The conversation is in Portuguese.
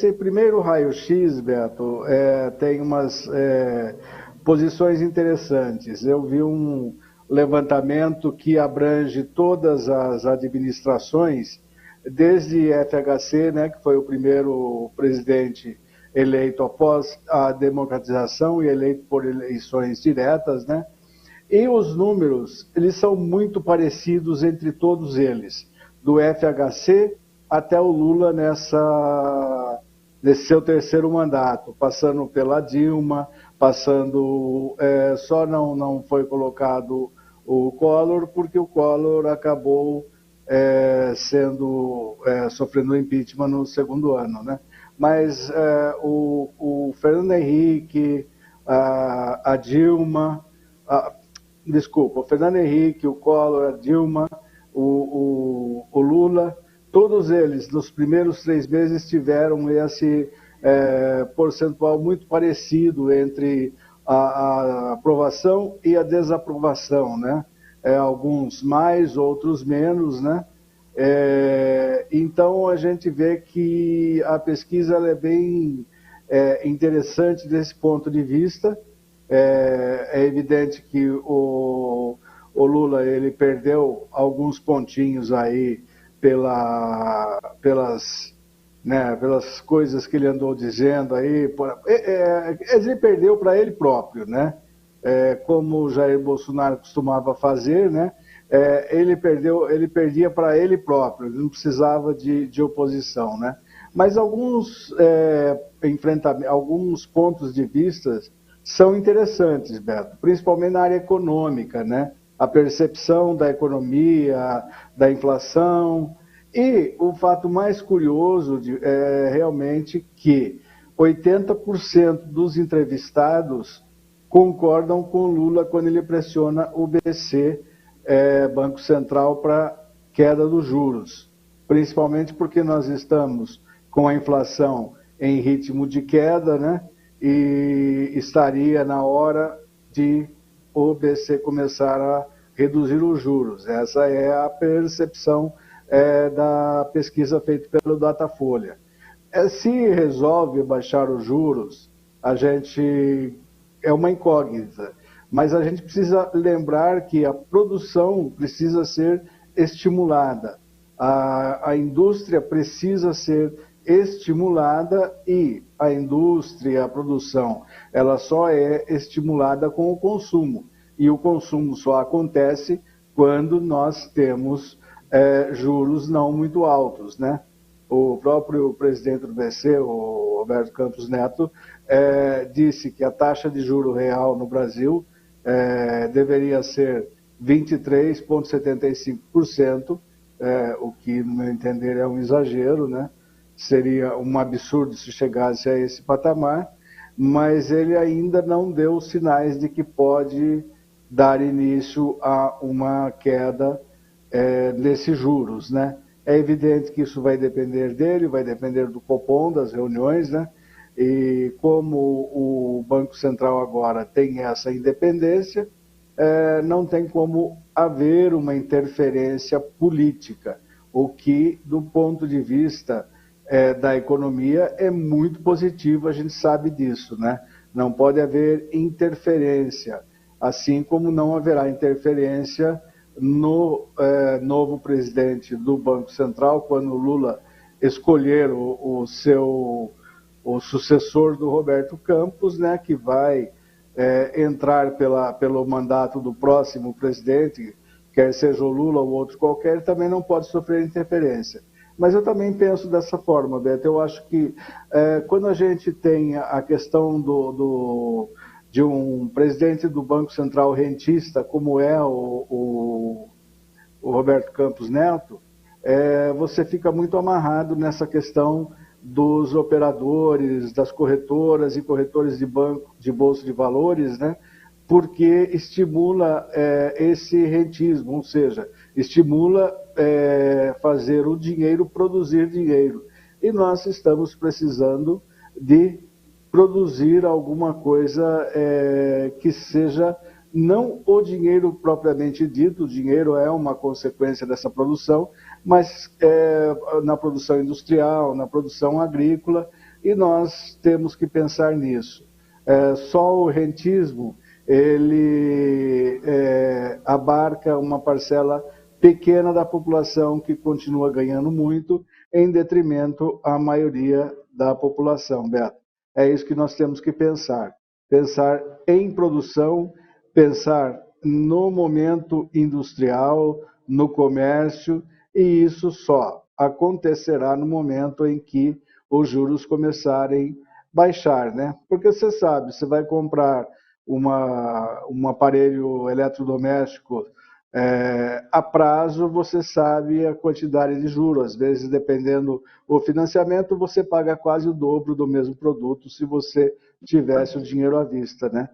Esse primeiro raio-x, Beto, tem umas posições interessantes. Eu vi um levantamento que abrange todas as administrações, desde FHC, né, que foi o primeiro presidente eleito após a democratização e eleito por eleições diretas, né? E os números, eles são muito parecidos entre todos eles, do FHC até o Lula nesse seu terceiro mandato, passando pela Dilma, só não foi colocado o Collor, porque o Collor acabou sofrendo impeachment no segundo ano, né? Mas o Fernando Henrique, a Dilma, o Fernando Henrique, o Collor, a Dilma, o Lula, todos eles, nos primeiros 3 meses, tiveram esse percentual muito parecido entre a aprovação e a desaprovação, né? Alguns mais, outros menos, né? Então, a gente vê que a pesquisa ela é bem interessante desse ponto de vista. É evidente que o Lula ele perdeu alguns pontinhos aí pelas coisas que ele andou dizendo aí. Ele perdeu para ele próprio, né? Como o Jair Bolsonaro costumava fazer, né? Ele perdia para ele próprio, ele não precisava de oposição, né? Mas alguns pontos de vista são interessantes, Beto, principalmente na área econômica, né? A percepção da economia, da inflação. E o fato mais curioso é realmente que 80% dos entrevistados concordam com Lula quando ele pressiona o BC, Banco Central, para queda dos juros. Principalmente porque nós estamos com a inflação em ritmo de queda, né? E estaria na hora de o BC começar a reduzir os juros. Essa é a percepção da pesquisa feita pelo Datafolha. Se resolve baixar os juros, é uma incógnita, mas a gente precisa lembrar que a produção precisa ser estimulada, a indústria precisa ser estimulada e a indústria, a produção, ela só é estimulada com o consumo. E o consumo só acontece quando nós temos juros não muito altos, né? O próprio presidente do BC, o Roberto Campos Neto, disse que a taxa de juro real no Brasil deveria ser 23,75%, o que, no meu entender, é um exagero, né? Seria um absurdo se chegasse a esse patamar, mas ele ainda não deu sinais de que pode dar início a uma queda desses juros, né? É evidente que isso vai depender dele, vai depender do Copom, das reuniões, né? E como o Banco Central agora tem essa independência, não tem como haver uma interferência política, o que, do ponto de vista da economia, é muito positivo, a gente sabe disso, né? Não pode haver interferência, assim como não haverá interferência no novo presidente do Banco Central, quando o Lula escolher o sucessor do Roberto Campos, né, que vai entrar pelo mandato do próximo presidente, quer seja o Lula ou outro qualquer, também não pode sofrer interferência. Mas eu também penso dessa forma, Beto. Eu acho que quando a gente tem a questão de um presidente do Banco Central rentista, como é o Roberto Campos Neto, você fica muito amarrado nessa questão dos operadores, das corretoras e corretores de bolsa de valores, né? Porque estimula esse rentismo, ou seja, estimula fazer o dinheiro produzir dinheiro. E nós estamos precisando de produzir alguma coisa que seja não o dinheiro propriamente dito, o dinheiro é uma consequência dessa produção, mas na produção industrial, na produção agrícola, e nós temos que pensar nisso. Só o rentismo, ele abarca uma parcela pequena da população que continua ganhando muito, em detrimento à maioria da população, Beto. É isso que nós temos que pensar. Pensar em produção, pensar no momento industrial, no comércio, e isso só acontecerá no momento em que os juros começarem a baixar, né? Porque você sabe, você vai comprar um aparelho eletrodoméstico a prazo, você sabe a quantidade de juros. Às vezes, dependendo do financiamento, você paga quase o dobro do mesmo produto se você tivesse o dinheiro à vista, né?